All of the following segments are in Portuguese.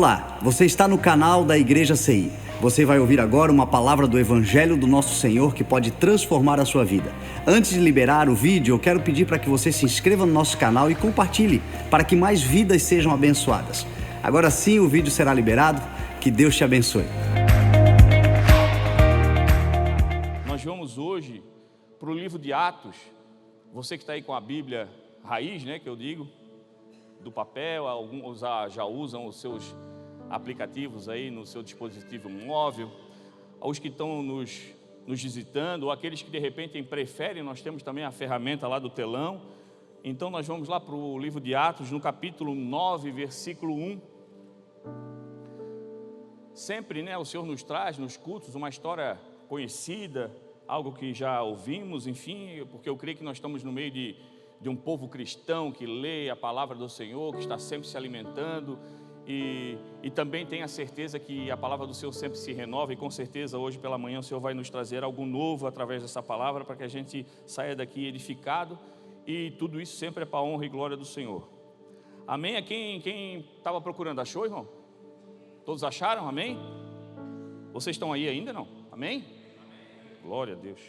Olá, você está no canal da Igreja CI. Você vai ouvir agora uma palavra do Evangelho do Nosso Senhor que pode transformar a sua vida. Antes de liberar o vídeo, eu quero pedir para que você se inscreva no nosso canal e compartilhe, para que mais vidas sejam abençoadas. Agora sim o vídeo será liberado. Que Deus te abençoe. Nós vamos hoje para o livro de Atos. Você que está aí com a Bíblia raiz, né, que eu digo, do papel, alguns já usam os seus aplicativos aí no seu dispositivo móvel, os que estão nos visitando, ou aqueles que de repente preferem, nós temos também a ferramenta lá do telão. Então nós vamos lá para o livro de Atos, no capítulo 9, versículo 1. Sempre, né, o Senhor nos traz nos cultos uma história conhecida, algo que já ouvimos, enfim, porque eu creio que nós estamos no meio de um povo cristão que lê a palavra do Senhor, que está sempre se alimentando e também tem a certeza que a palavra do Senhor sempre se renova, e com certeza hoje pela manhã o Senhor vai nos trazer algo novo através dessa palavra, para que a gente saia daqui edificado, e tudo isso sempre é para a honra e glória do Senhor. Amém? Quem estava procurando, achou, irmão? Todos acharam? Amém? Vocês estão aí ainda, não? Amém? Glória a Deus.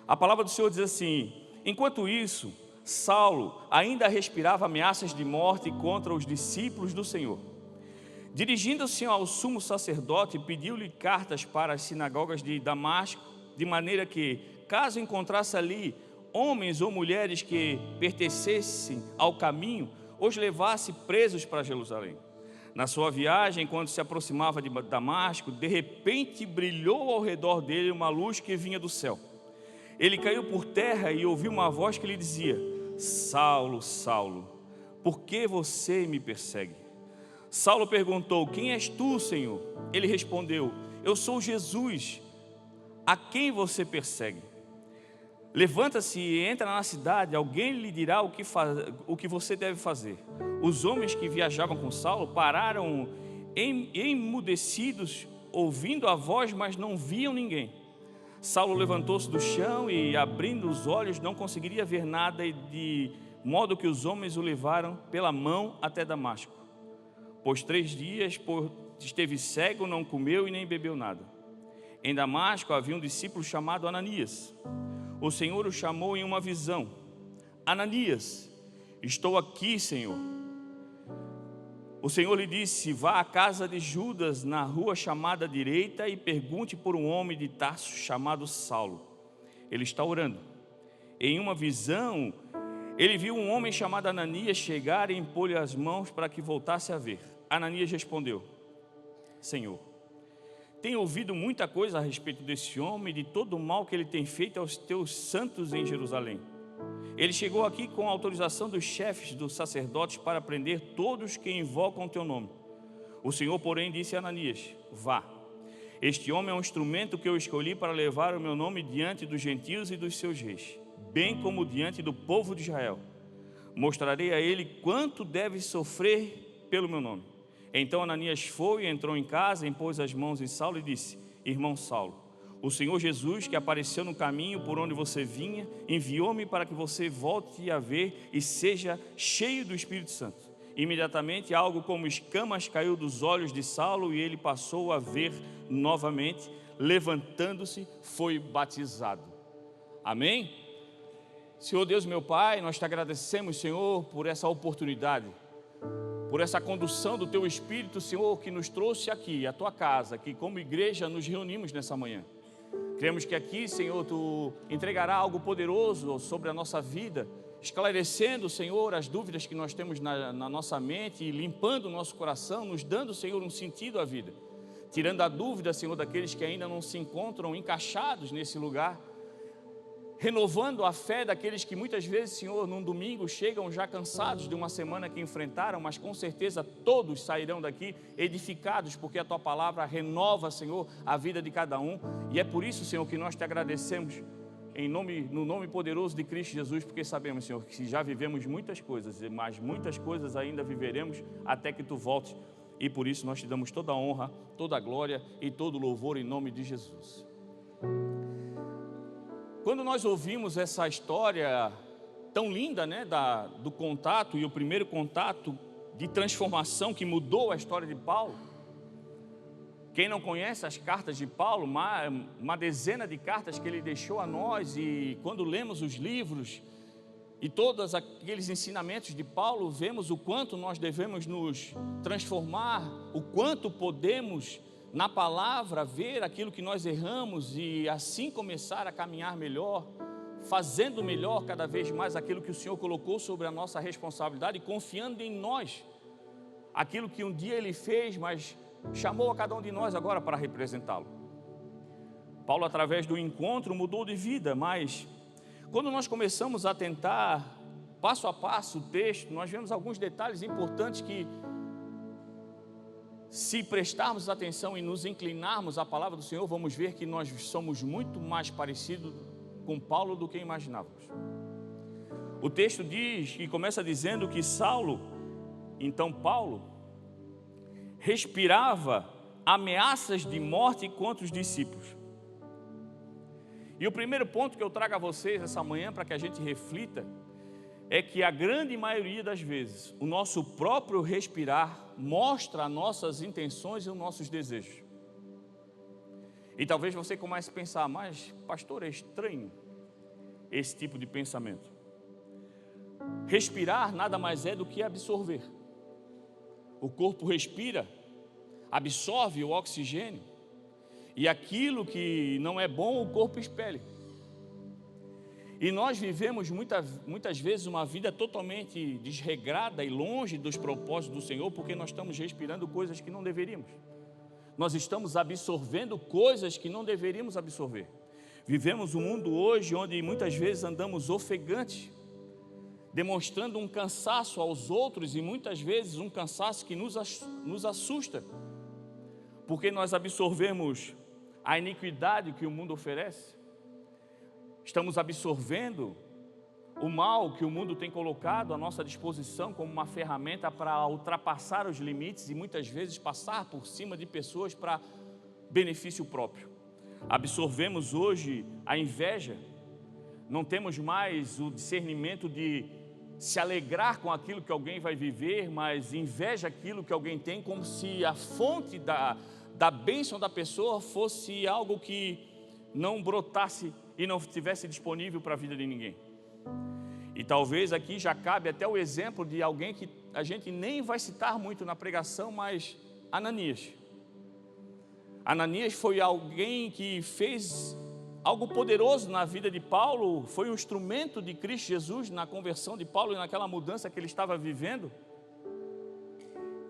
A palavra do Senhor diz assim: enquanto isso, Saulo ainda respirava ameaças de morte contra os discípulos do Senhor. Dirigindo-se ao sumo sacerdote, pediu-lhe cartas para as sinagogas de Damasco, de maneira que, caso encontrasse ali homens ou mulheres que pertencessem ao caminho, os levasse presos para Jerusalém. Na sua viagem, quando se aproximava de Damasco, de repente brilhou ao redor dele uma luz que vinha do céu. Ele caiu por terra e ouviu uma voz que lhe dizia: Saulo, Saulo, por que você me persegue? Saulo perguntou: quem és tu, Senhor? Ele respondeu: eu sou Jesus, a quem você persegue. Levanta-se e entra na cidade, alguém lhe dirá o que você deve fazer. Os homens que viajavam com Saulo pararam emudecidos, ouvindo a voz, mas não viam ninguém. Saulo levantou-se do chão e, abrindo os olhos, não conseguiria ver nada, e de modo que os homens o levaram pela mão até Damasco. Pois 3 dias esteve cego, não comeu e nem bebeu nada. Em Damasco havia um discípulo chamado Ananias. O Senhor o chamou em uma visão: Ananias. Estou aqui, Senhor. O Senhor lhe disse: vá à casa de Judas, na rua chamada direita, e pergunte por um homem de Tarso chamado Saulo. Ele está orando. Em uma visão, ele viu um homem chamado Ananias chegar e impor-lhe as mãos para que voltasse a ver. Ananias respondeu: Senhor, tenho ouvido muita coisa a respeito desse homem e de todo o mal que ele tem feito aos teus santos em Jerusalém. Ele chegou aqui com a autorização dos chefes dos sacerdotes para prender todos que invocam o teu nome. O Senhor, porém, disse a Ananias: vá. Este homem é um instrumento que eu escolhi para levar o meu nome diante dos gentios e dos seus reis, bem como diante do povo de Israel. Mostrarei a ele quanto deve sofrer pelo meu nome. Então Ananias foi, entrou em casa, impôs as mãos em Saulo e disse: irmão Saulo, o Senhor Jesus, que apareceu no caminho por onde você vinha, enviou-me para que você volte a ver e seja cheio do Espírito Santo. Imediatamente algo como escamas caiu dos olhos de Saulo e ele passou a ver novamente. Levantando-se, foi batizado. Amém? Senhor Deus, meu Pai, nós te agradecemos, Senhor, por essa oportunidade, por essa condução do teu Espírito, Senhor, que nos trouxe aqui, à tua casa, que como igreja nos reunimos nessa manhã. Cremos que aqui, Senhor, tu entregará algo poderoso sobre a nossa vida, esclarecendo, Senhor, as dúvidas que nós temos na nossa mente e limpando o nosso coração, nos dando, Senhor, um sentido à vida, tirando a dúvida, Senhor, daqueles que ainda não se encontram encaixados nesse lugar, renovando a fé daqueles que muitas vezes, Senhor, num domingo chegam já cansados de uma semana que enfrentaram, mas com certeza todos sairão daqui edificados, porque a Tua palavra renova, Senhor, a vida de cada um. E é por isso, Senhor, que nós te agradecemos no nome poderoso de Cristo Jesus, porque sabemos, Senhor, que já vivemos muitas coisas, mas muitas coisas ainda viveremos até que Tu voltes. E por isso nós te damos toda a honra, toda a glória e todo o louvor em nome de Jesus. Quando nós ouvimos essa história tão linda, né, do contato, e o primeiro contato de transformação que mudou a história de Paulo. Quem não conhece as cartas de Paulo, uma dezena de cartas que ele deixou a nós, e quando lemos os livros e todos aqueles ensinamentos de Paulo, vemos o quanto nós devemos nos transformar, o quanto podemos, na palavra, ver aquilo que nós erramos e assim começar a caminhar melhor, fazendo melhor cada vez mais aquilo que o Senhor colocou sobre a nossa responsabilidade, confiando em nós, aquilo que um dia Ele fez, mas chamou a cada um de nós agora para representá-lo. Paulo, através do encontro, mudou de vida, mas quando nós começamos a tentar, passo a passo, o texto, nós vemos alguns detalhes importantes que, se prestarmos atenção e nos inclinarmos à palavra do Senhor, vamos ver que nós somos muito mais parecidos com Paulo do que imaginávamos. O texto diz, e começa dizendo que Saulo, então Paulo, respirava ameaças de morte contra os discípulos. E o primeiro ponto que eu trago a vocês essa manhã para que a gente reflita é que a grande maioria das vezes o nosso próprio respirar mostra as nossas intenções e os nossos desejos. E talvez você comece a pensar, mas pastor, é estranho esse tipo de pensamento. Respirar nada mais é do que absorver. O corpo respira, absorve o oxigênio, e aquilo que não é bom, o corpo expele. E nós vivemos muitas vezes uma vida totalmente desregrada e longe dos propósitos do Senhor, porque nós estamos respirando coisas que não deveríamos. Nós estamos absorvendo coisas que não deveríamos absorver. Vivemos um mundo hoje onde muitas vezes andamos ofegantes, demonstrando um cansaço aos outros, e muitas vezes um cansaço que nos assusta, porque nós absorvemos a iniquidade que o mundo oferece. Estamos absorvendo o mal que o mundo tem colocado à nossa disposição como uma ferramenta para ultrapassar os limites e muitas vezes passar por cima de pessoas para benefício próprio. Absorvemos hoje a inveja, não temos mais o discernimento de se alegrar com aquilo que alguém vai viver, mas inveja aquilo que alguém tem, como se a fonte da bênção da pessoa fosse algo que não brotasse e não estivesse disponível para a vida de ninguém. E talvez aqui já cabe até o exemplo de alguém que a gente nem vai citar muito na pregação, mas Ananias. Ananias foi alguém que fez algo poderoso na vida de Paulo, foi um instrumento de Cristo Jesus na conversão de Paulo e naquela mudança que ele estava vivendo.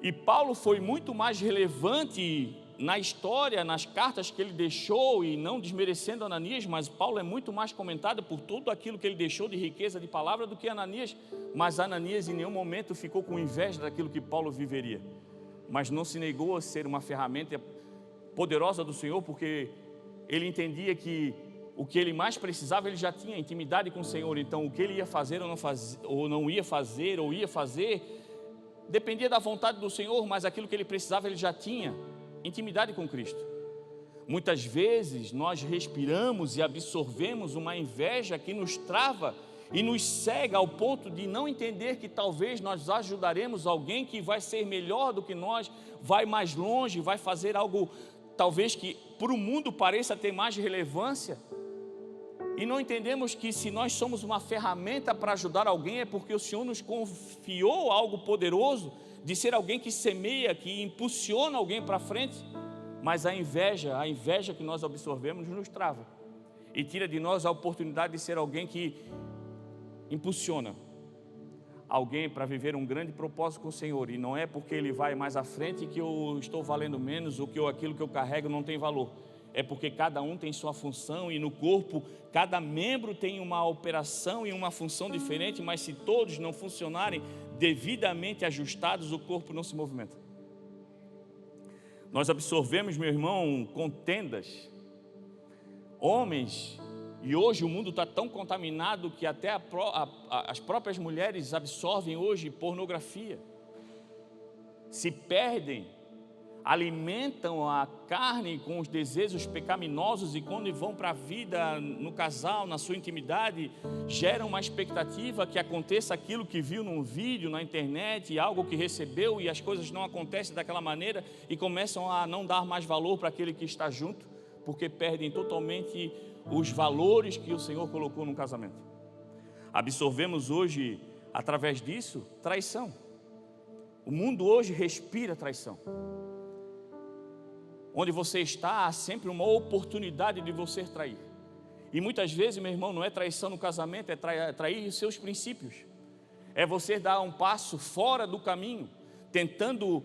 E Paulo foi muito mais relevante na história, nas cartas que ele deixou, e não desmerecendo Ananias, mas Paulo é muito mais comentado por tudo aquilo que ele deixou de riqueza de palavra do que Ananias. Mas Ananias em nenhum momento ficou com inveja daquilo que Paulo viveria, mas não se negou a ser uma ferramenta poderosa do Senhor, porque ele entendia que o que ele mais precisava, ele já tinha intimidade com o Senhor. Então o que ele ia fazer ou não ia fazer, ou ia fazer, dependia da vontade do Senhor, mas aquilo que ele precisava, ele já tinha intimidade com Cristo. Muitas vezes nós respiramos e absorvemos uma inveja que nos trava e nos cega ao ponto de não entender que talvez nós ajudaremos alguém que vai ser melhor do que nós, vai mais longe, vai fazer algo talvez que para o mundo pareça ter mais relevância, e não entendemos que se nós somos uma ferramenta para ajudar alguém, é porque o Senhor nos confiou algo poderoso, de ser alguém que semeia, que impulsiona alguém para frente. Mas a inveja que nós absorvemos nos trava e tira de nós a oportunidade de ser alguém que impulsiona alguém para viver um grande propósito com o Senhor. E não é porque ele vai mais à frente que eu estou valendo menos, ou que aquilo que eu carrego não tem valor. É porque cada um tem sua função, e no corpo cada membro tem uma operação e uma função diferente, mas se todos não funcionarem devidamente ajustados, o corpo não se movimenta. Nós absorvemos, meu irmão, contendas, homens, e hoje o mundo está tão contaminado que até as próprias mulheres absorvem hoje pornografia, se perdem alimentam a carne com os desejos pecaminosos e quando vão para a vida no casal, na sua intimidade, geram uma expectativa que aconteça aquilo que viu num vídeo, na internet, algo que recebeu e as coisas não acontecem daquela maneira e começam a não dar mais valor para aquele que está junto, porque perdem totalmente os valores que o Senhor colocou no casamento. Absorvemos hoje, através disso, traição. O mundo hoje respira traição. Onde você está, há sempre uma oportunidade de você trair. E muitas vezes, meu irmão, não é traição no casamento, é trair os seus princípios. É você dar um passo fora do caminho, tentando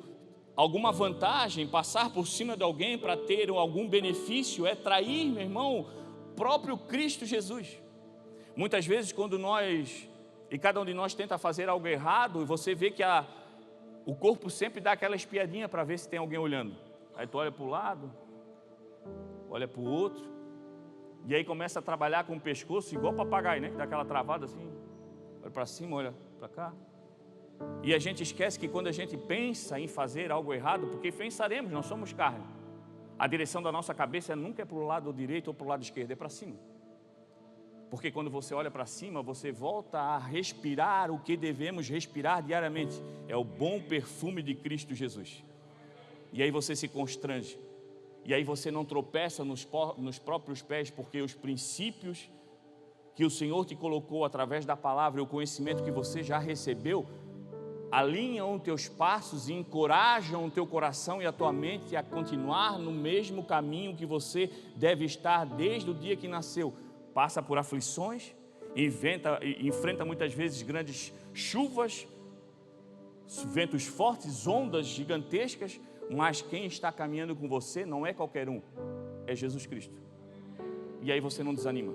alguma vantagem, passar por cima de alguém para ter algum benefício. É trair, meu irmão, o próprio Cristo Jesus. Muitas vezes quando cada um de nós tenta fazer algo errado, você vê que o corpo sempre dá aquela espiadinha para ver se tem alguém olhando. Aí tu olha para o lado, olha para o outro, e aí começa a trabalhar com o pescoço igual papagaio, né? Dá aquela travada assim, olha para cima, olha para cá. E a gente esquece que quando a gente pensa em fazer algo errado, porque pensaremos, nós somos carne, a direção da nossa cabeça nunca é para o lado direito ou para o lado esquerdo, é para cima. Porque quando você olha para cima, você volta a respirar o que devemos respirar diariamente. É o bom perfume de Cristo Jesus. E aí você se constrange. E aí você não tropeça nos próprios pés, porque os princípios que o Senhor te colocou através da palavra e o conhecimento que você já recebeu, alinham os teus passos e encorajam o teu coração e a tua mente a continuar no mesmo caminho que você deve estar desde o dia que nasceu. Passa por aflições, enfrenta muitas vezes grandes chuvas, ventos fortes, ondas gigantescas, mas quem está caminhando com você não é qualquer um, é Jesus Cristo. E aí você não desanima.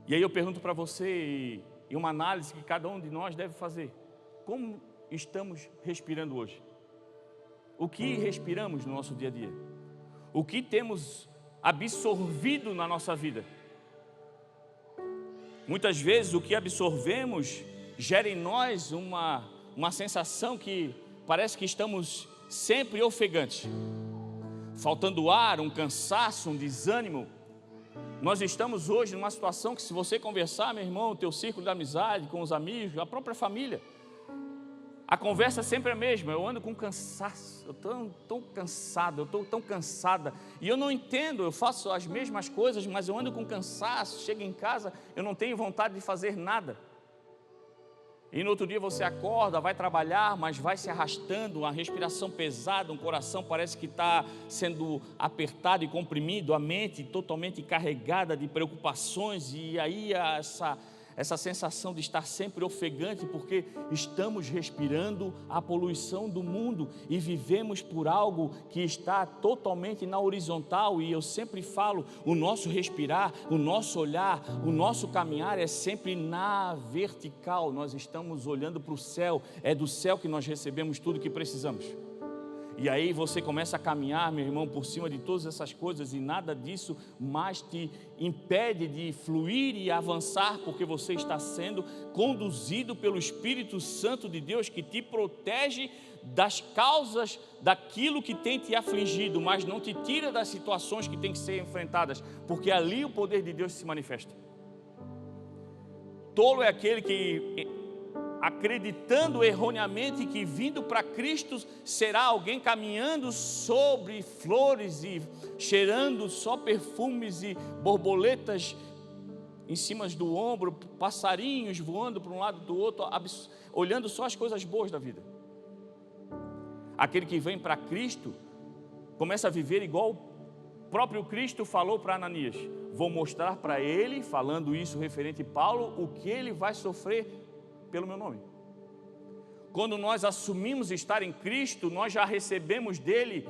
E aí eu pergunto para você, e uma análise que cada um de nós deve fazer: como estamos respirando hoje? O que respiramos no nosso dia a dia? O que temos absorvido na nossa vida? Muitas vezes o que absorvemos gera em nós uma sensação que parece que estamos sempre ofegantes, faltando ar, um cansaço, um desânimo. Nós estamos hoje numa situação que, se você conversar, meu irmão, o teu círculo de amizade, com os amigos, a própria família, a conversa sempre é a mesma: eu ando com cansaço, eu estou tão cansado, eu estou tão cansada, e eu não entendo, eu faço as mesmas coisas, mas eu ando com cansaço, chego em casa, eu não tenho vontade de fazer nada. E no outro dia você acorda, vai trabalhar, mas vai se arrastando, uma respiração pesada, um coração parece que está sendo apertado e comprimido, a mente totalmente carregada de preocupações, e aí essa sensação de estar sempre ofegante, porque estamos respirando a poluição do mundo e vivemos por algo que está totalmente na horizontal. E eu sempre falo, o nosso respirar, o nosso olhar, o nosso caminhar é sempre na vertical. Nós estamos olhando para o céu, é do céu que nós recebemos tudo que precisamos. E aí você começa a caminhar, meu irmão, por cima de todas essas coisas, e nada disso mais te impede de fluir e avançar, porque você está sendo conduzido pelo Espírito Santo de Deus, que te protege das causas daquilo que tem te afligido, mas não te tira das situações que têm que ser enfrentadas, porque ali o poder de Deus se manifesta. Tolo é aquele que, acreditando erroneamente que vindo para Cristo será alguém caminhando sobre flores e cheirando só perfumes e borboletas em cima do ombro, passarinhos voando para um lado do outro, olhando só as coisas boas da vida. Aquele que vem para Cristo começa a viver igual o próprio Cristo falou para Ananias: vou mostrar para ele, falando isso referente a Paulo, o que ele vai sofrer pelo meu nome. Quando nós assumimos estar em Cristo, nós já recebemos dele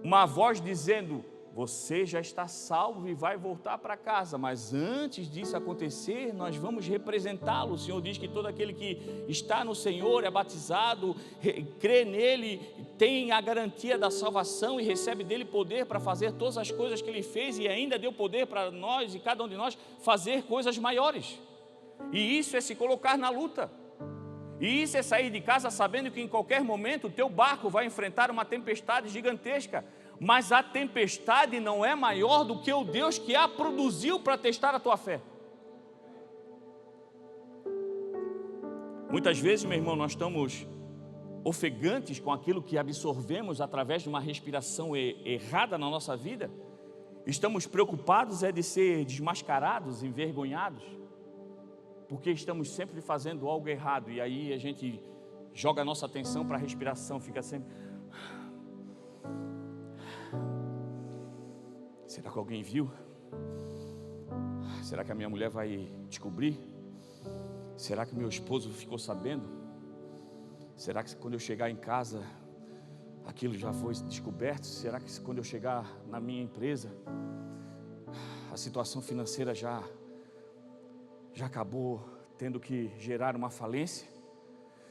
uma voz dizendo: você já está salvo e vai voltar para casa, mas antes disso acontecer, nós vamos representá-lo. O Senhor diz que todo aquele que está no Senhor, é batizado, crê nele, tem a garantia da salvação e recebe dele poder para fazer todas as coisas que ele fez, e ainda deu poder para nós e cada um de nós fazer coisas maiores. E isso é se colocar na luta. E isso é sair de casa sabendo que em qualquer momento o teu barco vai enfrentar uma tempestade gigantesca. Mas a tempestade não é maior do que o Deus que a produziu para testar a tua fé. Muitas vezes, meu irmão, nós estamos ofegantes com aquilo que absorvemos através de uma respiração errada na nossa vida. Estamos preocupados de ser desmascarados, envergonhados, porque estamos sempre fazendo algo errado. E aí a gente joga a nossa atenção para a respiração, fica sempre... Será que alguém viu? Será que a minha mulher vai descobrir? Será que meu esposo ficou sabendo? Será que quando eu chegar em casa, aquilo já foi descoberto? Será que quando eu chegar na minha empresa, a situação financeira já acabou tendo que gerar uma falência?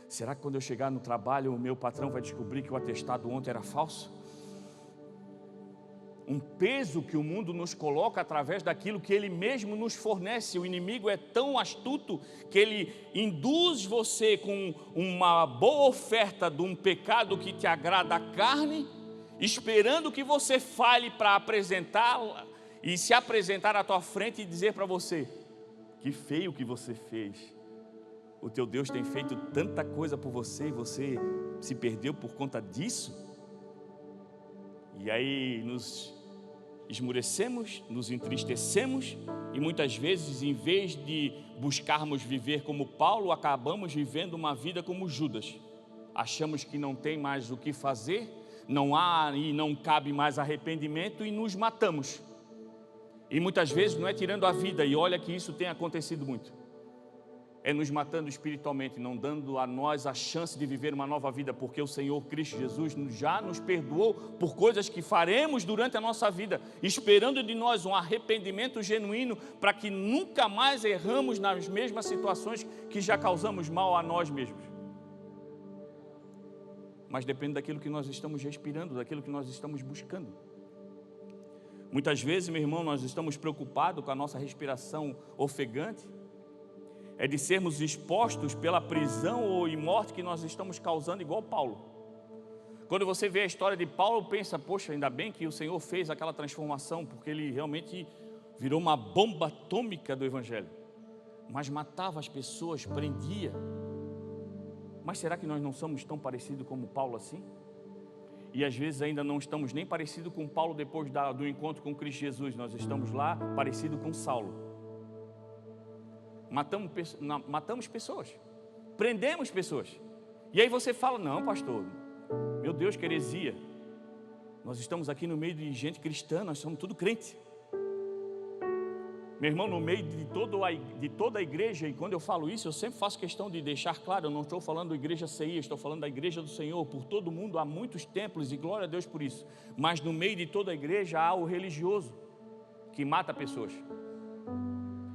Será que quando eu chegar no trabalho, o meu patrão vai descobrir que o atestado ontem era falso? Um peso que o mundo nos coloca através daquilo que ele mesmo nos fornece. O inimigo é tão astuto que ele induz você com uma boa oferta de um pecado que te agrada a carne, esperando que você fale para apresentá-la e se apresentar à tua frente e dizer para você: que feio que você fez. O teu Deus tem feito tanta coisa por você e você se perdeu por conta disso. E aí nos esmurecemos, nos entristecemos e muitas vezes, em vez de buscarmos viver como Paulo, acabamos vivendo uma vida como Judas. Achamos que não tem mais o que fazer, não há e não cabe mais arrependimento e nos matamos. E muitas vezes não é tirando a vida, e olha que isso tem acontecido muito. É nos matando espiritualmente, não dando a nós a chance de viver uma nova vida, porque o Senhor Cristo Jesus já nos perdoou por coisas que faremos durante a nossa vida, esperando de nós um arrependimento genuíno, para que nunca mais erramos nas mesmas situações que já causamos mal a nós mesmos. Mas depende daquilo que nós estamos respirando, daquilo que nós estamos buscando. Muitas vezes, meu irmão, nós estamos preocupados com a nossa respiração ofegante, é de sermos expostos pela prisão ou morte que nós estamos causando, igual Paulo. Quando você vê a história de Paulo, pensa: poxa, ainda bem que o Senhor fez aquela transformação, porque ele realmente virou uma bomba atômica do Evangelho. Mas matava as pessoas, prendia. Mas será que nós não somos tão parecidos como Paulo assim? E às vezes ainda não estamos nem parecidos com Paulo depois do encontro com Cristo Jesus. Nós estamos lá parecidos com Saulo. Matamos pessoas, prendemos pessoas. E aí você fala: não, pastor, meu Deus, que heresia. Nós estamos aqui no meio de gente cristã, nós somos tudo crente. Meu irmão, no meio de toda a igreja, e quando eu falo isso, eu sempre faço questão de deixar claro, eu não estou falando da igreja CI, eu estou falando da igreja do Senhor. Por todo mundo há muitos templos, e glória a Deus por isso. Mas no meio de toda a igreja há o religioso, que mata pessoas,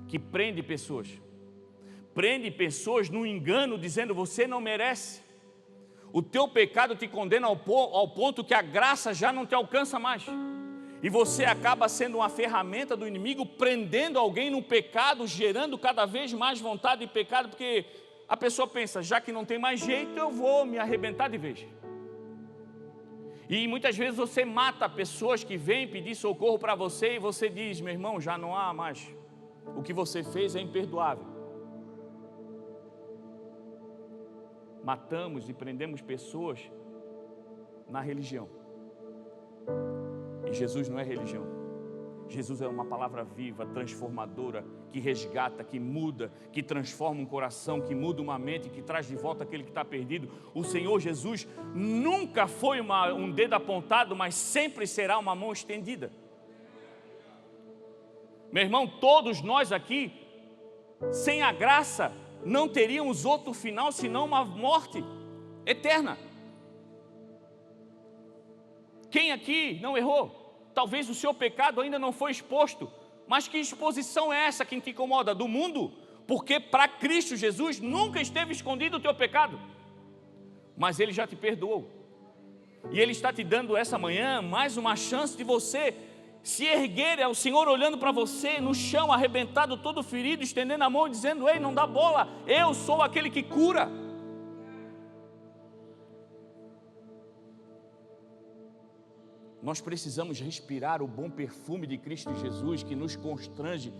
que prende pessoas. Prende pessoas no engano, dizendo: você não merece. O teu pecado te condena ao ponto que a graça já não te alcança mais. E você acaba sendo uma ferramenta do inimigo, prendendo alguém no pecado, gerando cada vez mais vontade de pecado, porque a pessoa pensa: já que não tem mais jeito, eu vou me arrebentar de vez. E muitas vezes você mata pessoas que vêm pedir socorro para você, e você diz: meu irmão, já não há mais. O que você fez é imperdoável. Matamos e prendemos pessoas na religião. E Jesus não é religião. Jesus é uma palavra viva, transformadora, que resgata, que muda, que transforma um coração, que muda uma mente, que traz de volta aquele que está perdido. O Senhor Jesus nunca foi um dedo apontado, mas sempre será uma mão estendida. Meu irmão, todos nós aqui, sem a graça, não teríamos outro final senão uma morte eterna. Quem aqui não errou? Talvez o seu pecado ainda não foi exposto, mas que exposição é essa que te incomoda? Do mundo? Porque para Cristo Jesus nunca esteve escondido o teu pecado, mas Ele já te perdoou, e Ele está te dando essa manhã mais uma chance de você se erguer. É o Senhor olhando para você no chão, arrebentado, todo ferido, estendendo a mão e dizendo: ei, não dá bola, eu sou aquele que cura. Nós precisamos respirar o bom perfume de Cristo Jesus, que nos constrange,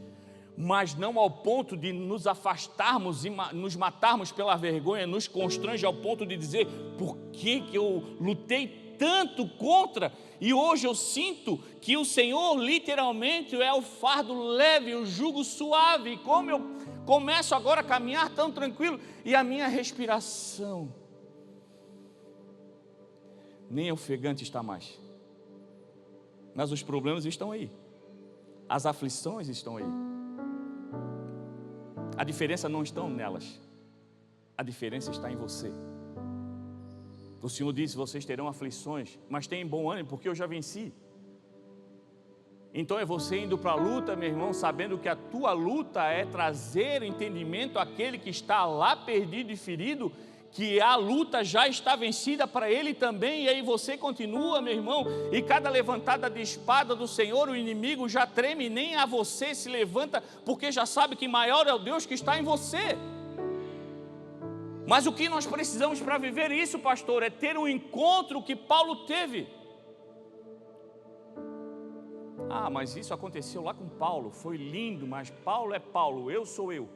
mas não ao ponto de nos afastarmos e nos matarmos pela vergonha, nos constrange ao ponto de dizer: por que eu lutei tanto contra, e hoje eu sinto que o Senhor literalmente é o fardo leve, o jugo suave, e como eu começo agora a caminhar tão tranquilo, e a minha respiração nem ofegante está mais. Mas os problemas estão aí, as aflições estão aí. A diferença não está nelas, a diferença está em você. O Senhor disse: vocês terão aflições, mas tenham bom ânimo, porque eu já venci. Então é você indo para a luta, meu irmão, sabendo que a tua luta é trazer entendimento àquele que está lá perdido e ferido, que a luta já está vencida para ele também. E aí você continua, meu irmão, e cada levantada de espada do Senhor, o inimigo já treme, nem a você se levanta, porque já sabe que maior é o Deus que está em você. Mas o que nós precisamos para viver isso, pastor, é ter um encontro que Paulo teve. Ah, mas isso aconteceu lá com Paulo, foi lindo, mas Paulo é Paulo, eu sou eu.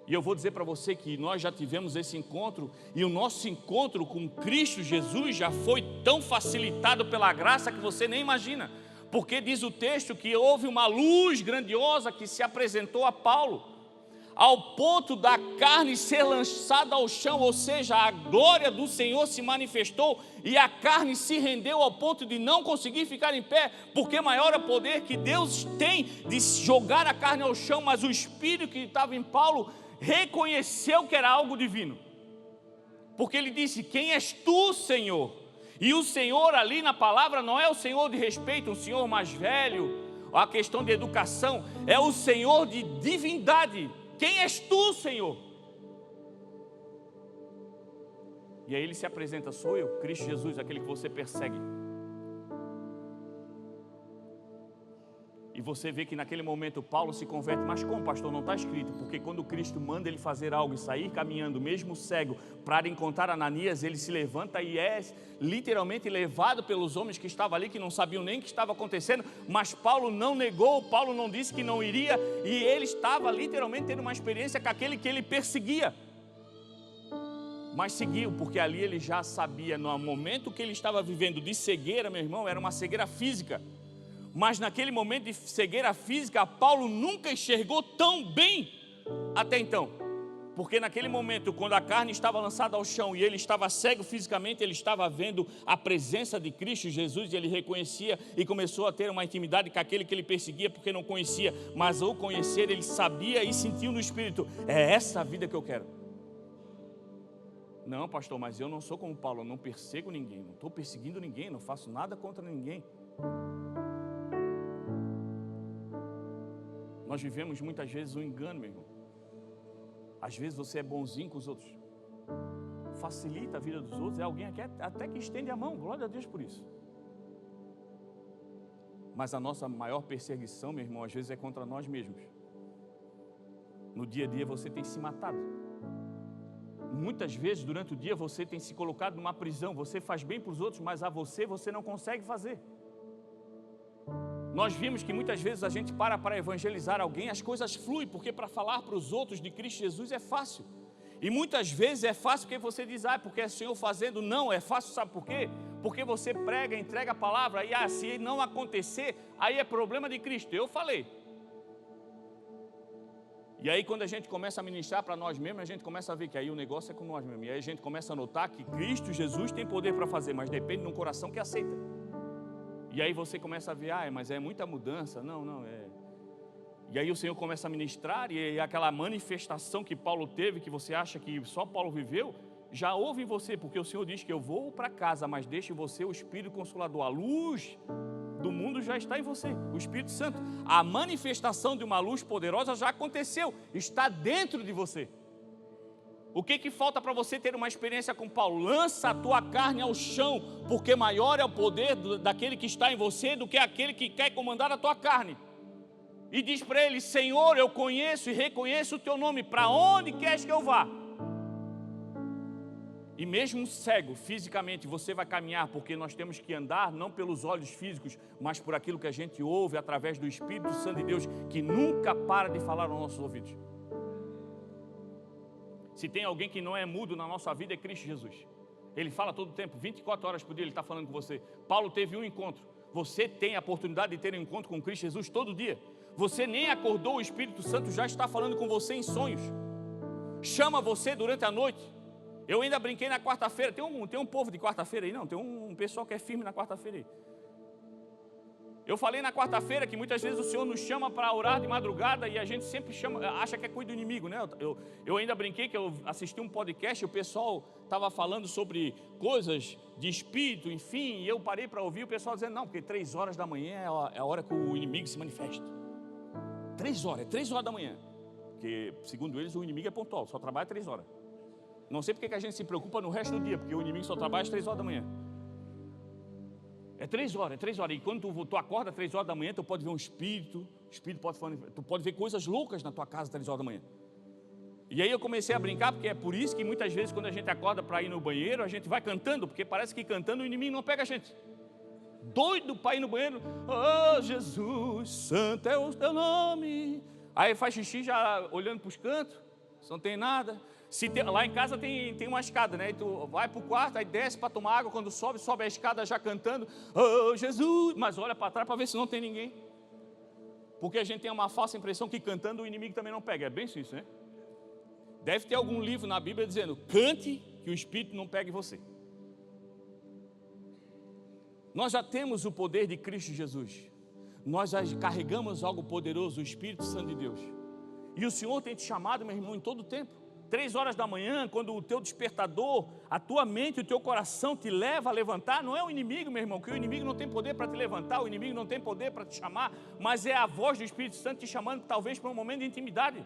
E eu vou dizer para você que nós já tivemos esse encontro, e o nosso encontro com Cristo Jesus já foi tão facilitado pela graça que você nem imagina. Porque diz o texto que houve uma luz grandiosa que se apresentou a Paulo, ao ponto da carne ser lançada ao chão, ou seja, a glória do Senhor se manifestou e a carne se rendeu ao ponto de não conseguir ficar em pé, porque maior é o poder que Deus tem de jogar a carne ao chão. Mas o Espírito que estava em Paulo reconheceu que era algo divino, porque ele disse: quem és tu, Senhor? E o Senhor ali na palavra não é o Senhor de respeito, um Senhor mais velho, a questão de educação, é o Senhor de divindade. Quem és tu, Senhor? E aí ele se apresenta: sou eu, Cristo Jesus, aquele que você persegue. E você vê que naquele momento Paulo se converte. Mas como, pastor? Não está escrito. Porque quando Cristo manda ele fazer algo e sair caminhando, mesmo cego, para encontrar Ananias, ele se levanta e é literalmente levado pelos homens que estavam ali, que não sabiam nem o que estava acontecendo. Mas Paulo não negou, Paulo não disse que não iria, e ele estava literalmente tendo uma experiência com aquele que ele perseguia. Mas seguiu, porque ali ele já sabia, no momento que ele estava vivendo de cegueira, meu irmão, era uma cegueira física. Mas naquele momento de cegueira física, Paulo nunca enxergou tão bem até então. Porque naquele momento, quando a carne estava lançada ao chão e ele estava cego fisicamente, ele estava vendo a presença de Cristo Jesus, e ele reconhecia e começou a ter uma intimidade com aquele que ele perseguia, porque não conhecia. Mas ao conhecer, ele sabia e sentiu no Espírito: é essa a vida que eu quero. Não, pastor, mas eu não sou como Paulo, eu não perseguo ninguém, não estou perseguindo ninguém, não faço nada contra ninguém. Nós vivemos muitas vezes um engano, meu irmão. Às vezes você é bonzinho com os outros, facilita a vida dos outros, é alguém aqui até que estende a mão, glória a Deus por isso. Mas a nossa maior perseguição, meu irmão, às vezes é contra nós mesmos. No dia a dia você tem se matado. Muitas vezes durante o dia você tem se colocado numa prisão. Você faz bem para os outros, mas a você não consegue fazer. Nós vimos que muitas vezes a gente para evangelizar alguém, as coisas fluem, porque para falar para os outros de Cristo Jesus é fácil. E muitas vezes é fácil porque você diz: porque é o Senhor fazendo. Não, é fácil, sabe por quê? Porque você prega, entrega a palavra, e se não acontecer, aí é problema de Cristo. Eu falei. E aí quando a gente começa a ministrar para nós mesmos, a gente começa a ver que aí o negócio é com nós mesmos. E aí a gente começa a notar que Cristo Jesus tem poder para fazer, mas depende de um coração que aceita. E aí você começa a ver: mas é muita mudança. Não, é. E aí o Senhor começa a ministrar, e aquela manifestação que Paulo teve, que você acha que só Paulo viveu, já houve em você, porque o Senhor diz que eu vou para casa, mas deixo em você o Espírito Consolador. A luz do mundo já está em você, o Espírito Santo. A manifestação de uma luz poderosa já aconteceu, está dentro de você. O que falta para você ter uma experiência com Paulo? Lança a tua carne ao chão, porque maior é o poder daquele que está em você do que aquele que quer comandar a tua carne. E diz para ele: Senhor, eu conheço e reconheço o teu nome, para onde queres que eu vá? E mesmo cego, fisicamente, você vai caminhar, porque nós temos que andar não pelos olhos físicos, mas por aquilo que a gente ouve através do Espírito Santo de Deus, que nunca para de falar aos nossos ouvidos. Se tem alguém que não é mudo na nossa vida, é Cristo Jesus. Ele fala todo o tempo, 24 horas por dia ele está falando com você. Paulo teve um encontro. Você tem a oportunidade de ter um encontro com Cristo Jesus todo dia. Você nem acordou, o Espírito Santo já está falando com você em sonhos. Chama você durante a noite. Eu ainda brinquei na quarta-feira. Tem um povo de quarta-feira aí? Não, tem um pessoal que é firme na quarta-feira aí. Eu falei na quarta-feira que muitas vezes o Senhor nos chama para orar de madrugada e a gente sempre acha que é coisa do inimigo, né? Eu ainda brinquei que eu assisti um podcast e o pessoal estava falando sobre coisas de espírito, enfim, e eu parei para ouvir o pessoal dizendo, não, porque 3 horas da manhã é a hora que o inimigo se manifesta. 3 horas, é 3 horas da manhã. Porque, segundo eles, o inimigo é pontual, só trabalha 3 horas. Não sei porque que a gente se preocupa no resto do dia, porque o inimigo só trabalha às 3 horas da manhã. É 3 horas. E quando tu acorda às 3 horas da manhã, tu pode ver um espírito, tu pode ver coisas loucas na tua casa às 3 horas da manhã. E aí eu comecei a brincar, porque é por isso que muitas vezes quando a gente acorda para ir no banheiro, a gente vai cantando, porque parece que cantando o inimigo não pega a gente. Doido para ir no banheiro, oh Jesus, santo é o teu nome. Aí faz xixi já olhando para os cantos, não tem nada. Lá em casa tem uma escada, né? E tu vai para o quarto, aí desce para tomar água, quando sobe a escada já cantando, oh Jesus, mas olha para trás para ver se não tem ninguém. Porque a gente tem uma falsa impressão que cantando o inimigo também não pega, é bem isso, né? Deve ter algum livro na Bíblia dizendo, cante que o Espírito não pegue você. Nós já temos o poder de Cristo Jesus. Nós já carregamos algo poderoso, o Espírito Santo de Deus. E o Senhor tem te chamado, meu irmão, em todo o tempo. 3 horas da manhã, quando o teu despertador, a tua mente, o teu coração te leva a levantar, não é o inimigo, meu irmão, que o inimigo não tem poder para te levantar, o inimigo não tem poder para te chamar, mas é a voz do Espírito Santo te chamando, talvez para um momento de intimidade.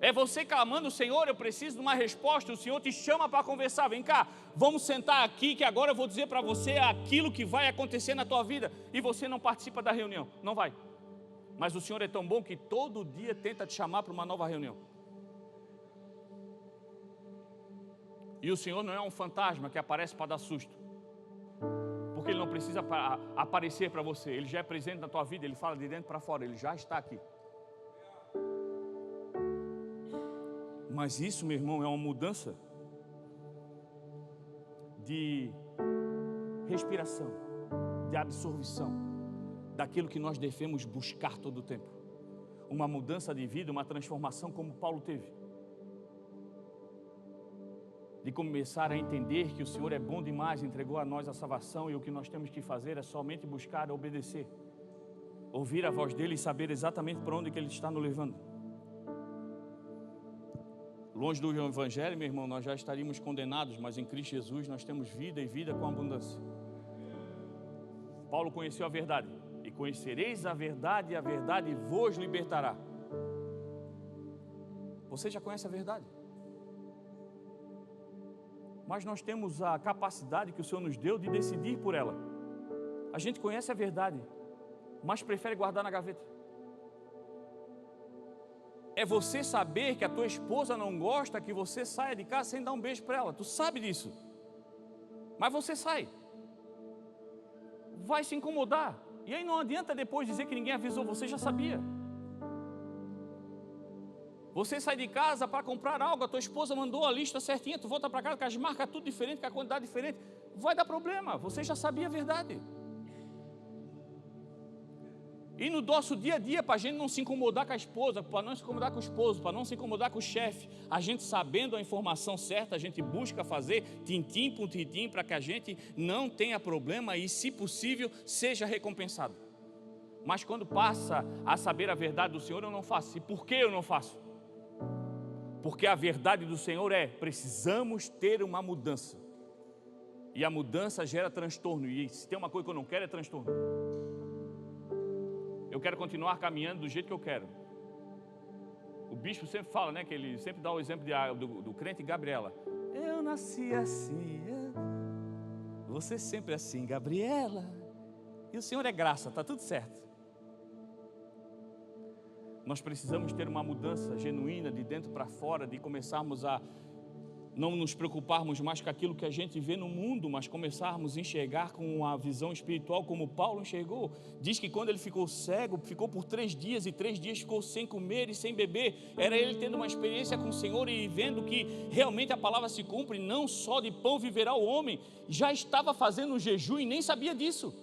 É você clamando, Senhor, eu preciso de uma resposta, o Senhor te chama para conversar, vem cá, vamos sentar aqui, que agora eu vou dizer para você aquilo que vai acontecer na tua vida, e você não participa da reunião, não vai. Mas o Senhor é tão bom que todo dia tenta te chamar para uma nova reunião. E o Senhor não é um fantasma que aparece para dar susto, porque Ele não precisa aparecer para você, Ele já é presente na tua vida, Ele fala de dentro para fora, Ele já está aqui. Mas isso, meu irmão, é uma mudança de respiração, de absorção, daquilo que nós devemos buscar todo o tempo. Uma mudança de vida, uma transformação como Paulo teve. De começar a entender que o Senhor é bom demais, entregou a nós a salvação e o que nós temos que fazer é somente buscar obedecer. Ouvir a voz dEle e saber exatamente para onde que Ele está nos levando. Longe do Evangelho, meu irmão, nós já estaríamos condenados, mas em Cristo Jesus nós temos vida e vida com abundância. Paulo conheceu a verdade. E conhecereis a verdade, e a verdade vos libertará. Você já conhece a verdade? Mas nós temos a capacidade que o Senhor nos deu de decidir por ela. A gente conhece a verdade, mas prefere guardar na gaveta. É você saber que a tua esposa não gosta que você saia de casa sem dar um beijo para ela. Tu sabe disso. Mas você sai. Vai se incomodar. E aí não adianta depois dizer que ninguém avisou, você já sabia. Você sai de casa para comprar algo, a tua esposa mandou a lista certinha, tu volta para casa com as marcas tudo diferente, com a quantidade diferente, vai dar problema, você já sabia a verdade. E no nosso dia a dia, para a gente não se incomodar com a esposa, para não se incomodar com o esposo, para não se incomodar com o chefe, a gente sabendo a informação certa, a gente busca fazer tintim por tintim para que a gente não tenha problema e, se possível, seja recompensado. Mas quando passa a saber a verdade do Senhor, eu não faço. E por que eu não faço? Porque a verdade do Senhor é, precisamos ter uma mudança. E a mudança gera transtorno. E se tem uma coisa que eu não quero é transtorno. Eu quero continuar caminhando do jeito que eu quero. O bispo sempre fala, né, que ele sempre dá o exemplo do crente Gabriela. Eu nasci assim, você sempre assim, Gabriela. E o Senhor é graça, está tudo certo. Nós precisamos ter uma mudança genuína de dentro para fora, de começarmos a não nos preocuparmos mais com aquilo que a gente vê no mundo, mas começarmos a enxergar com a visão espiritual como Paulo enxergou. Diz que quando ele ficou cego, ficou por 3 dias e 3 dias ficou sem comer e sem beber. Era ele tendo uma experiência com o Senhor e vendo que realmente a palavra se cumpre, não só de pão viverá o homem. Já estava fazendo um jejum e nem sabia disso.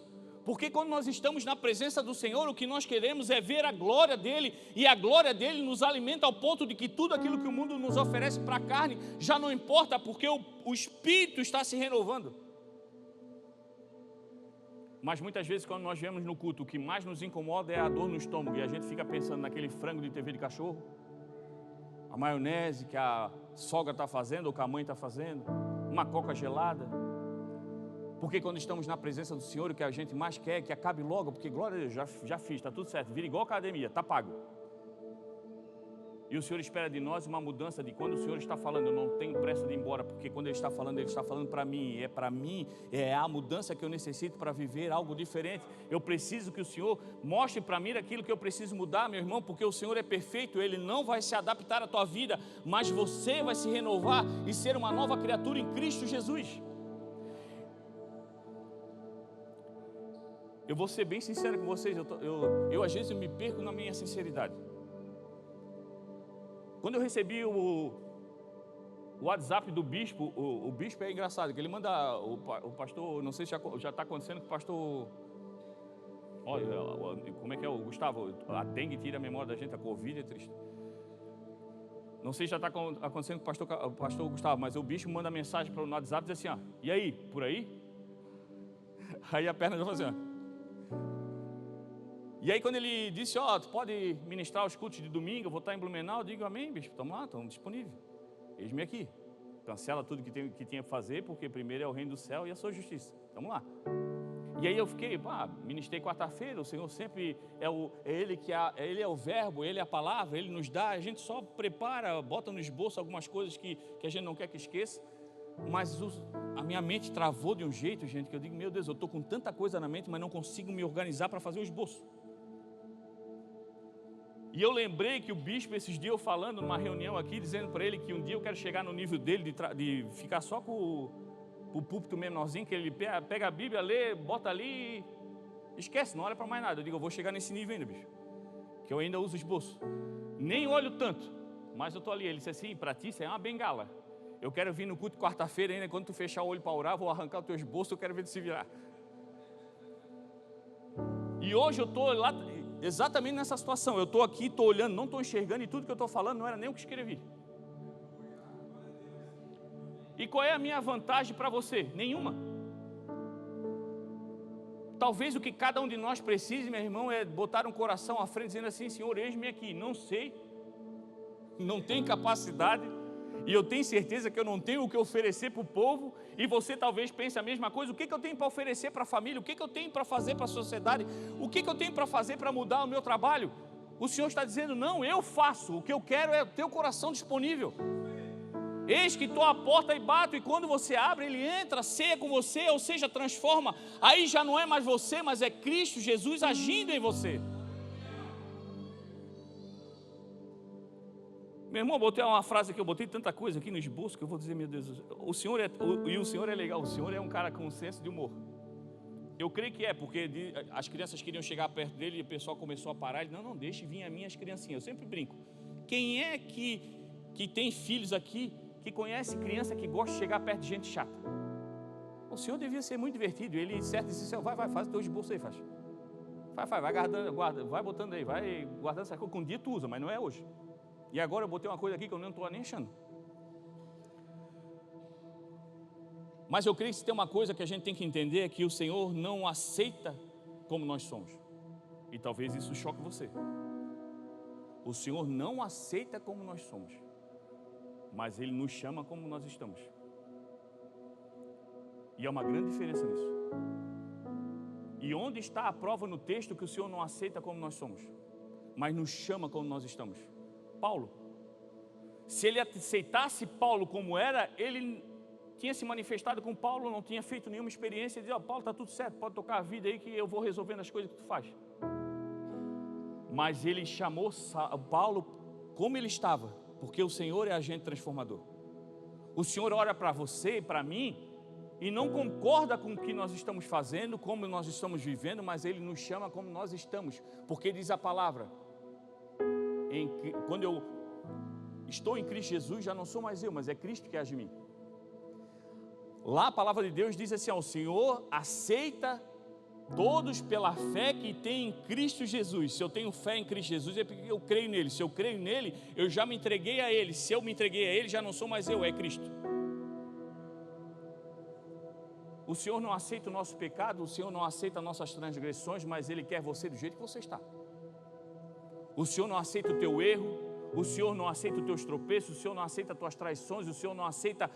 Porque quando nós estamos na presença do Senhor, o que nós queremos é ver a glória dEle, e a glória dEle nos alimenta ao ponto de que tudo aquilo que o mundo nos oferece para a carne já não importa, porque o Espírito está se renovando. Mas muitas vezes quando nós viemos no culto, o que mais nos incomoda é a dor no estômago, e a gente fica pensando naquele frango de TV de cachorro, a maionese que a sogra está fazendo ou que a mãe está fazendo, uma coca gelada. Porque quando estamos na presença do Senhor, o que a gente mais quer é que acabe logo, porque glória a Deus, já fiz, está tudo certo, vira igual academia, está pago. E o Senhor espera de nós uma mudança de quando o Senhor está falando, eu não tenho pressa de ir embora, porque quando Ele está falando para mim, é a mudança que eu necessito para viver algo diferente. Eu preciso que o Senhor mostre para mim aquilo que eu preciso mudar, meu irmão, porque o Senhor é perfeito, Ele não vai se adaptar à tua vida, mas você vai se renovar e ser uma nova criatura em Cristo Jesus. Eu vou ser bem sincero com vocês, eu às vezes me perco na minha sinceridade. Quando eu recebi o WhatsApp do bispo, o bispo é engraçado, que ele manda o pastor, não sei se já está acontecendo com o pastor, olha, como é que é o Gustavo, a dengue tira a memória da gente, a Covid é triste. Não sei se já está acontecendo com o pastor Gustavo, mas o bispo manda mensagem no WhatsApp e diz assim, ó, e aí, por aí? Aí a perna já faz assim, ó. E aí quando ele disse, ó, tu pode ministrar os cultos de domingo, eu vou estar em Blumenau, eu digo, amém, bispo, estamos lá, estamos disponíveis. Eis-me aqui. Cancela tudo que tinha que fazer, porque primeiro é o reino do céu e a sua justiça. Estamos lá. E aí eu fiquei, ministrei quarta-feira, o Senhor sempre Ele é o verbo, Ele é a palavra, Ele nos dá, a gente só prepara, bota no esboço algumas coisas que a gente não quer que esqueça. Mas a minha mente travou de um jeito, gente, que eu digo, meu Deus, eu estou com tanta coisa na mente, mas não consigo me organizar para fazer o esboço. E eu lembrei que o bispo, esses dias eu falando numa reunião aqui, dizendo para ele que um dia eu quero chegar no nível dele de ficar só com o púlpito menorzinho, que ele pega a Bíblia, lê, bota ali e esquece, não olha para mais nada. Eu digo, eu vou chegar nesse nível ainda, bicho, que eu ainda uso esboço. Nem olho tanto, mas eu estou ali. Ele disse assim, para ti isso é uma bengala. Eu quero vir no culto quarta-feira ainda, quando tu fechar o olho para orar, vou arrancar o teu esboço, eu quero ver tu se virar. E hoje eu estou lá, exatamente nessa situação. Eu estou aqui, estou olhando, não estou enxergando, e tudo que eu estou falando não era nem o que escrevi. E qual é a minha vantagem para você? Nenhuma. Talvez o que cada um de nós precise, meu irmão, é botar um coração à frente, dizendo assim, Senhor, eis-me aqui, não sei, não tenho capacidade, e eu tenho certeza que eu não tenho o que oferecer para o povo, e você talvez pense a mesma coisa, o que eu tenho para oferecer para a família, o que eu tenho para fazer para a sociedade, o que eu tenho para fazer para mudar o meu trabalho? O Senhor está dizendo, não, eu faço, o que eu quero é o teu coração disponível. Eis que estou à porta e bato, e quando você abre, Ele entra, ceia com você, ou seja, transforma, aí já não é mais você, mas é Cristo Jesus agindo em você. Meu irmão, botei uma frase aqui, eu botei tanta coisa aqui no esboço que eu vou dizer, meu Deus, o Senhor é legal, o Senhor é um cara com um senso de humor. Eu creio que é, porque as crianças queriam chegar perto dele e o pessoal começou a parar, ele, não, deixe vir a minhas criancinhas, eu sempre brinco. Quem é que tem filhos aqui, que conhece criança que gosta de chegar perto de gente chata? O Senhor devia ser muito divertido, ele certo disse, vai, faz o teu esboço aí, faz. Vai guardando, vai botando aí, vai guardando essa coisa, que um dia tu usa, mas não é hoje. E agora eu botei uma coisa aqui que eu não estou nem achando. Mas eu creio que se tem uma coisa que a gente tem que entender é que o Senhor não aceita como nós somos. E talvez isso choque você. O Senhor não aceita como nós somos, mas Ele nos chama como nós estamos. E há uma grande diferença nisso. E onde está a prova no texto que o Senhor não aceita como nós somos, mas nos chama como nós estamos? Paulo. Se Ele aceitasse Paulo como era, Ele tinha se manifestado com Paulo, não tinha feito nenhuma experiência, e dizia, Paulo, está tudo certo, pode tocar a vida aí que eu vou resolvendo as coisas que tu faz. Mas Ele chamou Paulo como ele estava, porque o Senhor é agente transformador. O Senhor olha para você e para mim e não concorda com o que nós estamos fazendo, como nós estamos vivendo, mas Ele nos chama como nós estamos, porque diz a palavra, quando eu estou em Cristo Jesus, já não sou mais eu, mas é Cristo que age em mim. Lá a palavra de Deus diz assim, o Senhor aceita todos pela fé que tem em Cristo Jesus. Se eu tenho fé em Cristo Jesus, é porque eu creio nele. Se eu creio nele, eu já me entreguei a Ele. Se eu me entreguei a Ele, já não sou mais eu, é Cristo. O Senhor não aceita o nosso pecado, o Senhor não aceita nossas transgressões, mas Ele quer você do jeito que você está. O Senhor não aceita o teu erro, o Senhor não aceita os teus tropeços, o Senhor não aceita as tuas traições, o Senhor não aceita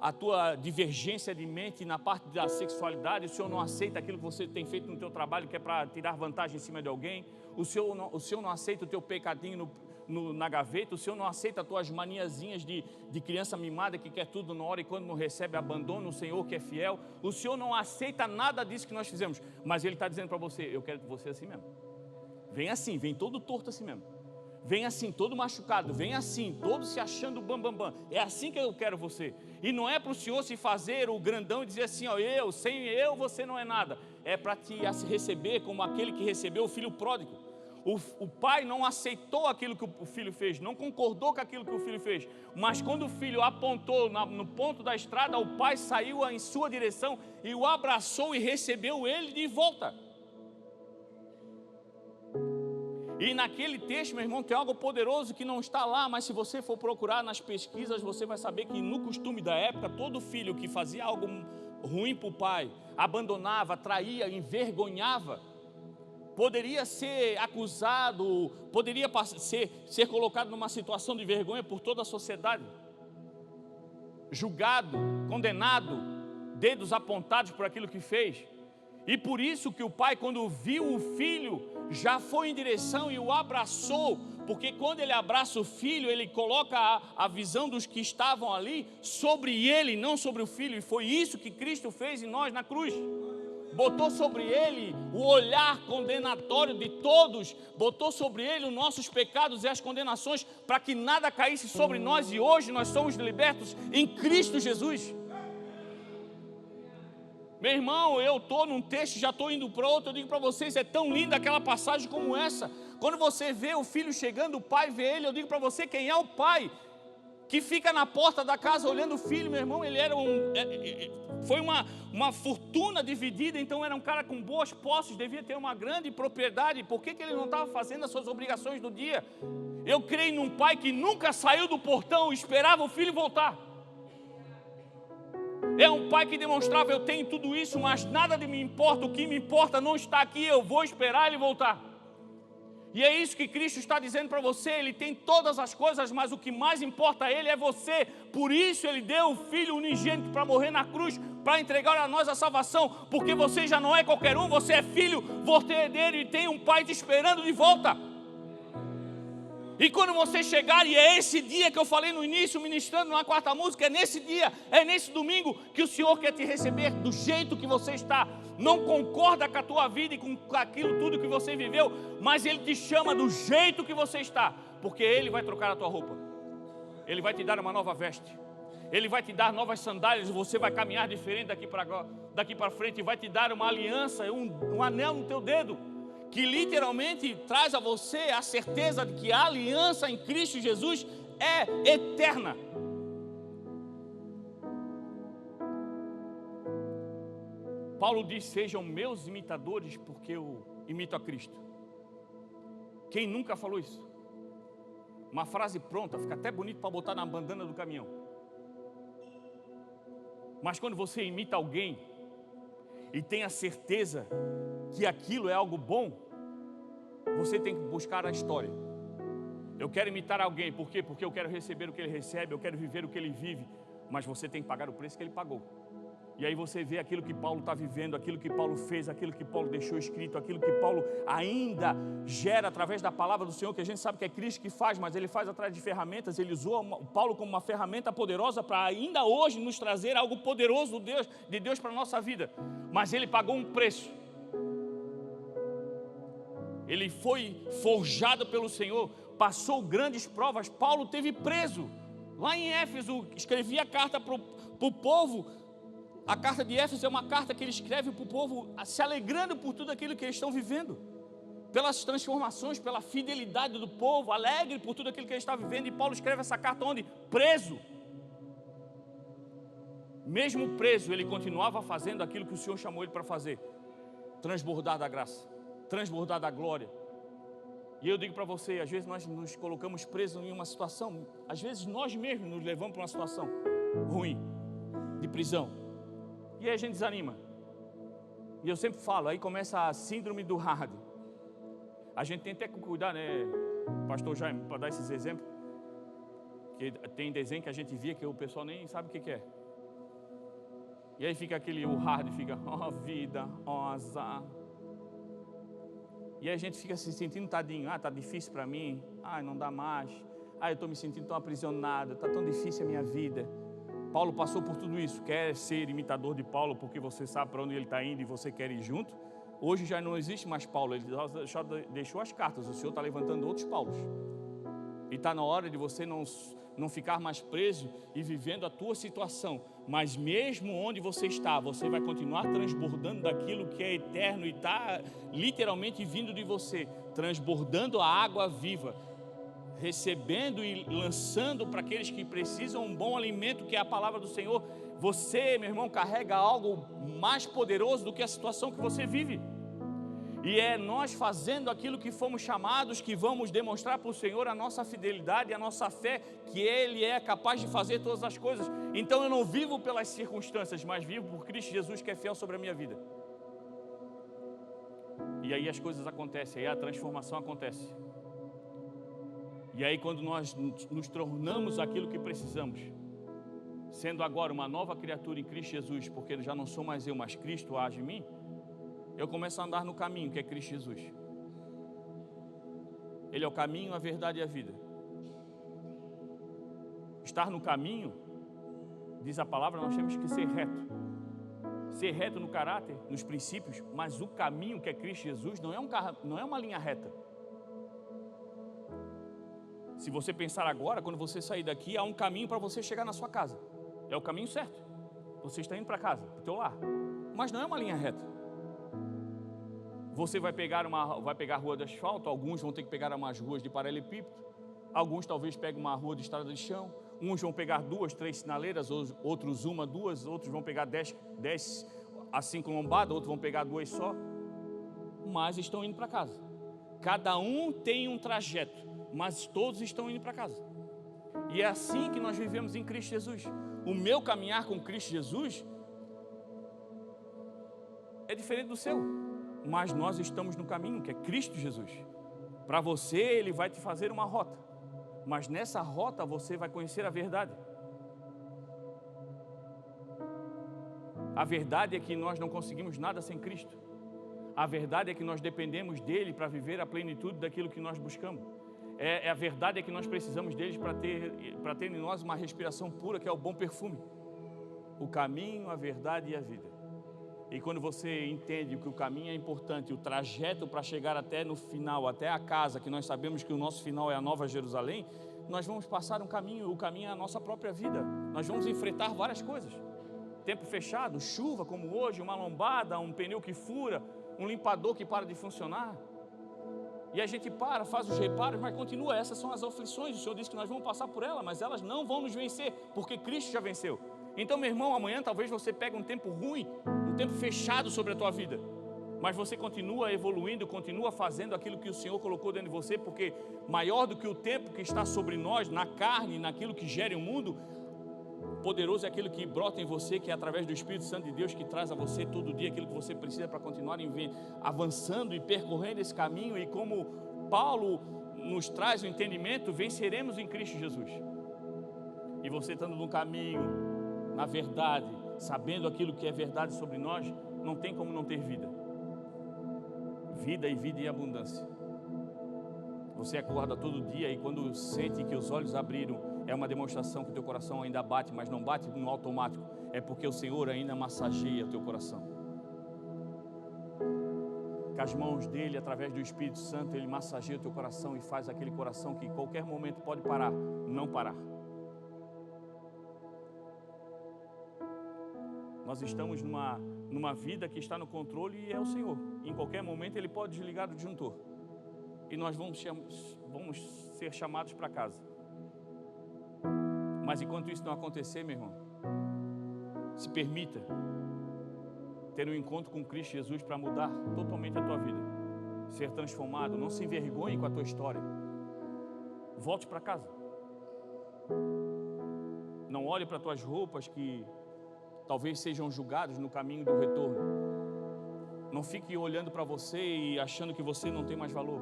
a tua divergência de mente na parte da sexualidade, o Senhor não aceita aquilo que você tem feito no teu trabalho, que é para tirar vantagem em cima de alguém, o Senhor não aceita o teu pecadinho na gaveta, o Senhor não aceita as tuas maniazinhas de criança mimada que quer tudo na hora e quando não recebe abandona o Senhor que é fiel. O Senhor não aceita nada disso que nós fizemos, mas Ele está dizendo para você, eu quero que você assim mesmo. Vem assim, vem todo torto assim mesmo. Vem assim, todo machucado, vem assim, todo se achando bam. É assim que eu quero você. E não é para o Senhor se fazer o grandão e dizer assim, sem eu você não é nada. É para te receber como aquele que recebeu o filho pródigo. O pai não aceitou aquilo que o filho fez, não concordou com aquilo que o filho fez, mas quando o filho apontou no ponto da estrada, o pai saiu em sua direção e o abraçou e recebeu ele de volta. E naquele texto, meu irmão, tem algo poderoso que não está lá, mas se você for procurar nas pesquisas, você vai saber que no costume da época, todo filho que fazia algo ruim para o pai, abandonava, traía, envergonhava, poderia ser acusado, poderia ser colocado numa situação de vergonha por toda a sociedade, julgado, condenado, dedos apontados por aquilo que fez. E por isso que o pai, quando viu o filho, já foi em direção e o abraçou, porque quando ele abraça o filho, ele coloca a visão dos que estavam ali sobre ele, não sobre o filho, e foi isso que Cristo fez em nós na cruz. Botou sobre ele o olhar condenatório de todos, botou sobre ele os nossos pecados e as condenações, para que nada caísse sobre nós, e hoje nós somos libertos em Cristo Jesus. Meu irmão, eu estou num texto, já estou indo para outro, eu digo para vocês, é tão linda aquela passagem como essa. Quando você vê o filho chegando, o pai vê ele, eu digo para você, quem é o pai que fica na porta da casa olhando o filho, meu irmão? Ele era foi uma fortuna dividida, então era um cara com boas posses, devia ter uma grande propriedade. Por que ele não estava fazendo as suas obrigações do dia? Eu creio num pai que nunca saiu do portão, esperava o filho voltar. É um pai que demonstrava, eu tenho tudo isso, mas nada de me importa, o que me importa não está aqui, eu vou esperar ele voltar. E é isso que Cristo está dizendo para você, Ele tem todas as coisas, mas o que mais importa a Ele é você. Por isso Ele deu o Filho unigênito para morrer na cruz, para entregar a nós a salvação, porque você já não é qualquer um, você é filho, você é herdeiro e tem um pai te esperando de volta. E quando você chegar, e é esse dia que eu falei no início, ministrando na quarta música, é nesse dia, é nesse domingo que o Senhor quer te receber do jeito que você está. Não concorda com a tua vida e com aquilo tudo que você viveu, mas Ele te chama do jeito que você está, porque Ele vai trocar a tua roupa, Ele vai te dar uma nova veste, Ele vai te dar novas sandálias, você vai caminhar diferente daqui para frente, e vai te dar uma aliança, um anel no teu dedo, que literalmente traz a você a certeza de que a aliança em Cristo Jesus é eterna. Paulo diz, sejam meus imitadores, porque eu imito a Cristo. Quem nunca falou isso? Uma frase pronta, fica até bonito para botar na bandana do caminhão. Mas quando você imita alguém e tem a certeza que aquilo é algo bom, você tem que buscar a história. Eu quero imitar alguém, por quê? Porque eu quero receber o que ele recebe, eu quero viver o que ele vive, mas você tem que pagar o preço que ele pagou. E aí você vê aquilo que Paulo está vivendo, aquilo que Paulo fez, aquilo que Paulo deixou escrito, aquilo que Paulo ainda gera através da palavra do Senhor, que a gente sabe que é Cristo que faz, mas Ele faz atrás de ferramentas. Ele usou Paulo como uma ferramenta poderosa para ainda hoje nos trazer algo poderoso de Deus para a nossa vida. Mas Ele pagou um preço. Ele foi forjado pelo Senhor, passou grandes provas. Paulo teve preso. Lá em Éfeso, escrevia a carta para o povo. A carta de Éfeso é uma carta que ele escreve para o povo, se alegrando por tudo aquilo que eles estão vivendo, pelas transformações, pela fidelidade do povo, alegre por tudo aquilo que ele está vivendo. E Paulo escreve essa carta onde? Preso. Mesmo preso, ele continuava fazendo aquilo que o Senhor chamou ele para fazer: transbordar da graça, transbordar da glória. E eu digo para você, às vezes nós nos colocamos presos em uma situação, às vezes nós mesmos nos levamos para uma situação ruim, de prisão, e aí a gente desanima. E eu sempre falo, aí começa a síndrome do hard. A gente tem até que cuidar, né, pastor Jaime, para dar esses exemplos, que tem desenho que a gente via que o pessoal nem sabe o que é. E aí fica o hard, fica, ó vida, ó azar. E aí a gente fica se sentindo tadinho, tá difícil para mim, não dá mais, eu estou me sentindo tão aprisionado, está tão difícil a minha vida. Paulo passou por tudo isso. Quer ser imitador de Paulo porque você sabe para onde ele está indo e você quer ir junto? Hoje já não existe mais Paulo, ele deixou as cartas, o Senhor está levantando outros Paulos. E está na hora de você não ficar mais preso e vivendo a tua situação, mas mesmo onde você está, você vai continuar transbordando daquilo que é eterno e está literalmente vindo de você, transbordando a água viva, recebendo e lançando para aqueles que precisam um bom alimento, que é a palavra do Senhor. Você, meu irmão, carrega algo mais poderoso do que a situação que você vive. E é nós fazendo aquilo que fomos chamados que vamos demonstrar para o Senhor a nossa fidelidade e a nossa fé, que Ele é capaz de fazer todas as coisas. Então eu não vivo pelas circunstâncias, mas vivo por Cristo Jesus, que é fiel sobre a minha vida. E aí as coisas acontecem, aí a transformação acontece. E aí quando nós nos tornamos aquilo que precisamos, sendo agora uma nova criatura em Cristo Jesus, porque já não sou mais eu, mas Cristo age em mim, eu começo a andar no caminho que é Cristo Jesus. Ele é o caminho, a verdade e a vida. Estar no caminho, diz a palavra, nós temos que ser reto. Ser reto no caráter, nos princípios, mas o caminho que é Cristo Jesus não é uma linha reta. Se você pensar agora, quando você sair daqui, há um caminho para você chegar na sua casa. É o caminho certo. Você está indo para casa, para o teu lar. Mas não é uma linha reta. Você vai pegar a rua de asfalto, alguns vão ter que pegar umas ruas de paralelepípedo, alguns talvez peguem uma rua de estrada de chão, uns vão pegar 2, 3 sinaleiras, outros 1, 2, outros vão pegar 10 a 5 lombadas, outros vão pegar 2 só, mas estão indo para casa. Cada um tem um trajeto, mas todos estão indo para casa. E é assim que nós vivemos em Cristo Jesus. O meu caminhar com Cristo Jesus é diferente do seu, mas nós estamos no caminho que é Cristo Jesus. Para você, Ele vai te fazer uma rota, mas nessa rota você vai conhecer a verdade. A verdade é que nós não conseguimos nada sem Cristo. A verdade é que nós dependemos dEle para viver a plenitude daquilo que nós buscamos. A verdade é que nós precisamos deles para ter em nós uma respiração pura, que é o bom perfume. O caminho, a verdade e a vida. E quando você entende que o caminho é importante, o trajeto para chegar até no final, até a casa, que nós sabemos que o nosso final é a Nova Jerusalém, nós vamos passar um caminho, o caminho é a nossa própria vida. Nós vamos enfrentar várias coisas. Tempo fechado, chuva como hoje, uma lombada, um pneu que fura, um limpador que para de funcionar. E a gente faz os reparos, mas continua. Essas são as aflições. O Senhor disse que nós vamos passar por elas, mas elas não vão nos vencer, porque Cristo já venceu. Então, meu irmão, amanhã talvez você pegue um tempo ruim, um tempo fechado sobre a tua vida, mas você continua evoluindo, continua fazendo aquilo que o Senhor colocou dentro de você, porque maior do que o tempo que está sobre nós, na carne, naquilo que gera o mundo, poderoso é aquilo que brota em você, que é através do Espírito Santo de Deus, que traz a você todo dia aquilo que você precisa para continuar avançando e percorrendo esse caminho. E como Paulo nos traz o entendimento, venceremos em Cristo Jesus. E você estando no caminho, na verdade, sabendo aquilo que é verdade sobre nós, não tem como não ter vida. Vida e vida em abundância. Você acorda todo dia e quando sente que os olhos abriram, é uma demonstração que o teu coração ainda bate, mas não bate no automático. É porque o Senhor ainda massageia o teu coração. Com as mãos dele, através do Espírito Santo, ele massageia o teu coração e faz aquele coração que em qualquer momento pode parar, não parar. Nós estamos numa vida que está no controle e é o Senhor. Em qualquer momento Ele pode desligar o disjuntor. E nós vamos ser chamados para casa. Mas enquanto isso não acontecer, meu irmão, se permita ter um encontro com Cristo Jesus para mudar totalmente a tua vida. Ser transformado, não se envergonhe com a tua história. Volte para casa. Não olhe para tuas roupas que talvez sejam julgadas no caminho do retorno. Não fique olhando para você e achando que você não tem mais valor.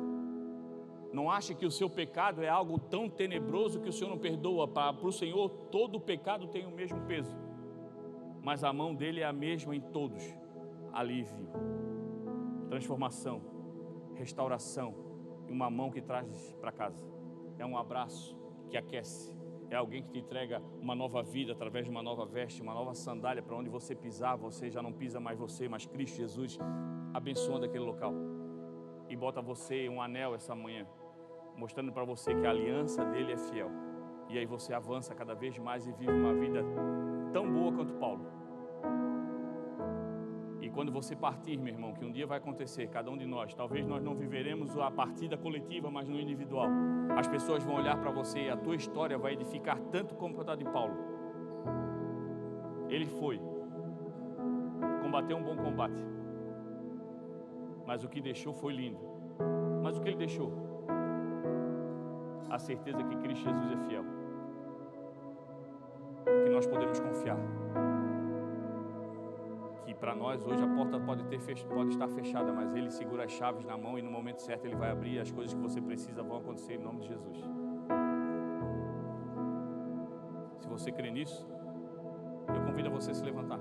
Não ache que o seu pecado é algo tão tenebroso que o Senhor não perdoa. Para o Senhor, todo pecado tem o mesmo peso. Mas a mão dele é a mesma em todos. Alívio, transformação, restauração e uma mão que traz para casa. É um abraço que aquece. É alguém que te entrega uma nova vida através de uma nova veste, uma nova sandália. Para onde você pisar, você já não pisa mais você, mas Cristo Jesus abençoando aquele local. E bota você um anel essa manhã, mostrando para você que a aliança dele é fiel. E aí você avança cada vez mais e vive uma vida tão boa quanto Paulo. E quando você partir, meu irmão, que um dia vai acontecer, cada um de nós, talvez nós não viveremos a partida coletiva, mas no individual. As pessoas vão olhar para você e a tua história vai edificar tanto como a de Paulo. Ele foi, combateu um bom combate, mas o que deixou foi lindo. Mas o que ele deixou? A certeza que Cristo Jesus é fiel, que nós podemos confiar. Que para nós hoje a porta pode estar fechada, mas Ele segura as chaves na mão e no momento certo Ele vai abrir. As coisas que você precisa vão acontecer em nome de Jesus. Se você crê nisso, eu convido a você a se levantar.